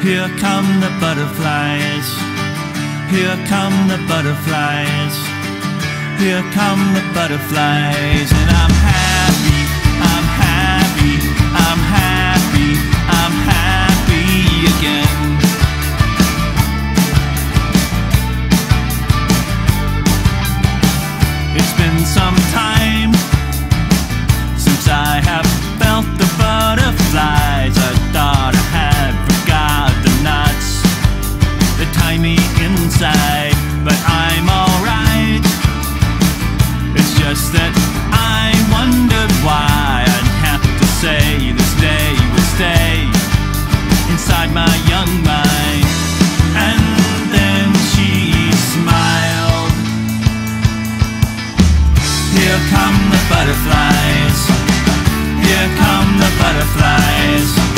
Here come the butterflies. Here come the butterflies. Here come the butterflies. And I'm happy, I'm happy, I'm happy, I'm happy again. It's been some time since I have felt the butterflies. I thought I had forgot the knots that tie me inside, but I'm alright. It's just that I wondered why I'd have to say this day will stay inside my young mind. And then she smiled. Here come the butterflies. Here come the butterflies.